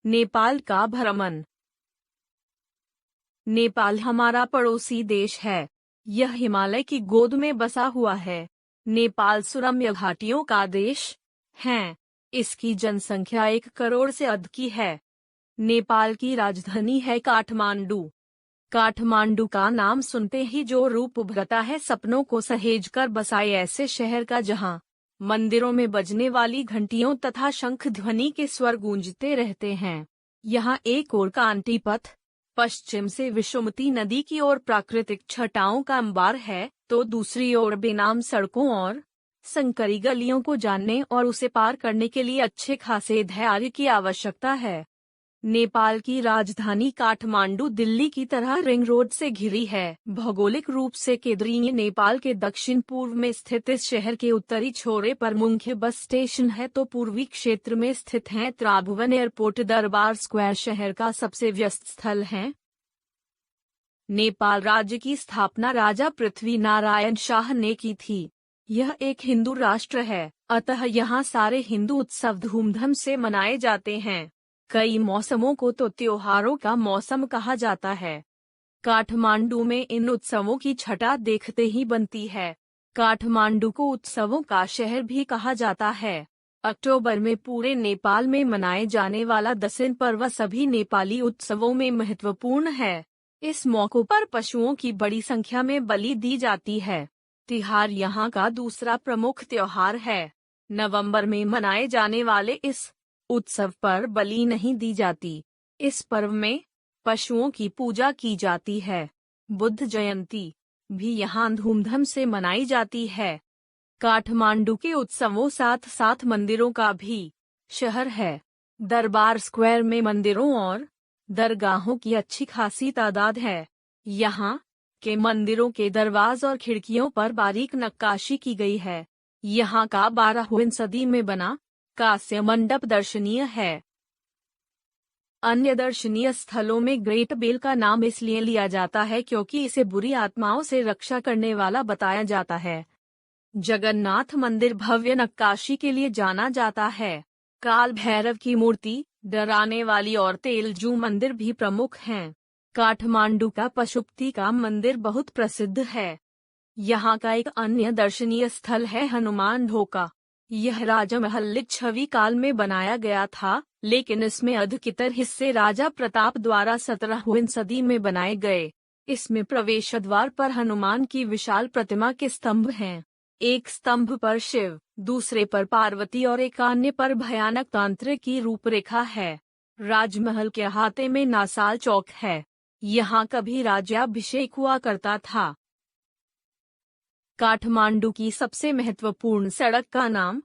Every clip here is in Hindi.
नेपाल का भ्रमण। नेपाल हमारा पड़ोसी देश है। यह हिमालय की गोद में बसा हुआ है। नेपाल सुरम्य घाटियों का देश है। इसकी जनसंख्या 1 करोड़ से अधिक की है। नेपाल की राजधानी है काठमांडू। काठमांडू का नाम सुनते ही जो रूप उभरता है सपनों को सहेजकर बसाए ऐसे शहर का, जहां मंदिरों में बजने वाली घंटियों तथा शंख ध्वनि के स्वर गूंजते रहते हैं। यहाँ एक ओर कांटी पथ, पश्चिम से विषुमती नदी की ओर प्राकृतिक छटाओं का अंबार है, तो दूसरी ओर बेनाम सड़कों और संकरी गलियों को जानने और उसे पार करने के लिए अच्छे खासे धैर्य की आवश्यकता है। नेपाल की राजधानी काठमांडू दिल्ली की तरह रिंग रोड से घिरी है। भौगोलिक रूप से केंद्रीय नेपाल के दक्षिण पूर्व में स्थित इस शहर के उत्तरी छोरे पर मुख्य बस स्टेशन है, तो पूर्वी क्षेत्र में स्थित है त्रिभुवन एयरपोर्ट। दरबार स्क्वायर शहर का सबसे व्यस्त स्थल है। नेपाल राज्य की स्थापना राजा पृथ्वी नारायण शाह ने की थी। यह एक हिंदू राष्ट्र है, अतः यहाँ सारे हिंदू उत्सव धूमधाम से मनाए जाते हैं। कई मौसमों को तो त्योहारों का मौसम कहा जाता है। काठमांडू में इन उत्सवों की छटा देखते ही बनती है। काठमांडू को उत्सवों का शहर भी कहा जाता है। अक्टूबर में पूरे नेपाल में मनाए जाने वाला दशैन पर्व सभी नेपाली उत्सवों में महत्वपूर्ण है। इस मौके पर पशुओं की बड़ी संख्या में बलि दी जाती है। तिहार यहाँ का दूसरा प्रमुख त्योहार है। नवंबर में मनाए जाने वाले इस उत्सव पर बलि नहीं दी जाती। इस पर्व में पशुओं की पूजा की जाती है। बुद्ध जयंती भी यहाँ धूमधाम से मनाई जाती है। काठमांडू के उत्सवों साथ साथ मंदिरों का भी शहर है। दरबार स्क्वायर में मंदिरों और दरगाहों की अच्छी खासी तादाद है। यहाँ के मंदिरों के दरवाजे और खिड़कियों पर बारीक नक्काशी की गई है। यहाँ का 12वीं सदी में बना कांस्य मंडप दर्शनीय है। अन्य दर्शनीय स्थलों में ग्रेट बेल का नाम इसलिए लिया जाता है क्योंकि इसे बुरी आत्माओं से रक्षा करने वाला बताया जाता है। जगन्नाथ मंदिर भव्य नक्काशी के लिए जाना जाता है। काल भैरव की मूर्ति, डराने वाली और तेलजू मंदिर भी प्रमुख हैं। काठमांडू का पशुपति का मंदिर बहुत प्रसिद्ध है। यहाँ का एक अन्य दर्शनीय स्थल है हनुमान ढोका। यह राजा महल्लिक छवि काल में बनाया गया था, लेकिन इसमें अधिकतर हिस्से राजा प्रताप द्वारा 17वीं सदी में बनाए गए। इसमें प्रवेश द्वार पर हनुमान की विशाल प्रतिमा के स्तंभ हैं। एक स्तंभ पर शिव, दूसरे पर पार्वती और एक अन्य पर भयानक तांत्रिक की रूपरेखा है। राजमहल के अहाते में नासाल चौक है। यहाँ कभी राज्याभिषेक हुआ करता था। काठमांडू की सबसे महत्वपूर्ण सड़क का नाम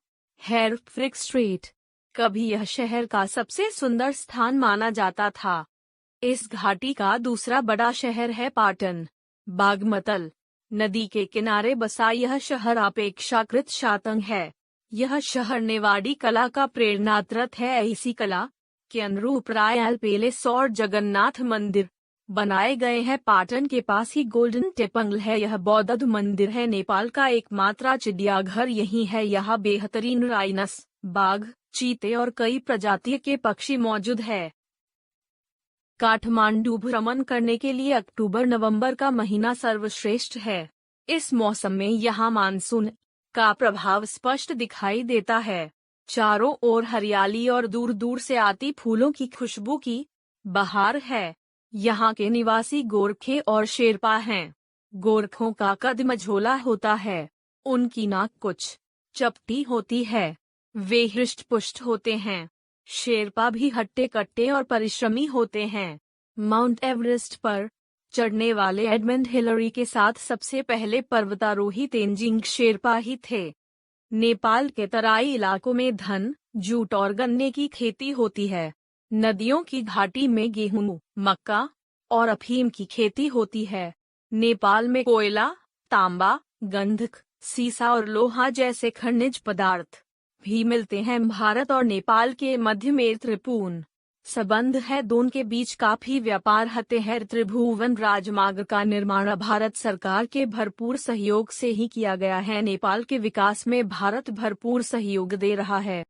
है फ्रिक स्ट्रीट। कभी यह शहर का सबसे सुंदर स्थान माना जाता था। इस घाटी का दूसरा बड़ा शहर है पाटन। बागमतल नदी के किनारे बसा यह शहर अपेक्षाकृत शांत है। यह शहर नेवाड़ी कला का प्रेरणास्त्रोत है। ऐसी कला के अनुरूप रॉयल पैलेस और जगन्नाथ मंदिर बनाए गए हैं। पाटन के पास ही गोल्डन टेम्पल है। यह बौद्ध मंदिर है। नेपाल का एकमात्र चिड़ियाघर यही है। यहाँ बेहतरीन राइनस, बाघ, चीते और कई प्रजाति के पक्षी मौजूद है। काठमांडू भ्रमण करने के लिए अक्टूबर-नवंबर का महीना सर्वश्रेष्ठ है। इस मौसम में यहाँ मानसून का प्रभाव स्पष्ट दिखाई देता है। चारों ओर हरियाली और दूर दूर से आती फूलों की खुशबू की बहार है। यहाँ के निवासी गोरखे और शेरपा हैं। गोरखों का कद मझोला होता है। उनकी नाक कुछ चपटी होती है। वे हृष्ट-पुष्ट होते हैं। शेरपा भी हट्टे-कट्टे और परिश्रमी होते हैं। माउंट एवरेस्ट पर चढ़ने वाले एडमंड हिलरी के साथ सबसे पहले पर्वतारोही तेंजिंग शेरपा ही थे। नेपाल के तराई इलाकों में धान, जूट और गन्ने की खेती होती है। नदियों की घाटी में गेहूं, मक्का और अफीम की खेती होती है। नेपाल में कोयला, तांबा, गंधक, सीसा और लोहा जैसे खनिज पदार्थ भी मिलते हैं। भारत और नेपाल के मध्य में त्रिभुवन संबंध है। दोनों के बीच काफी व्यापार होते हैं। त्रिभुवन राजमार्ग का निर्माण भारत सरकार के भरपूर सहयोग से ही किया गया है। नेपाल के विकास में भारत भरपूर सहयोग दे रहा है।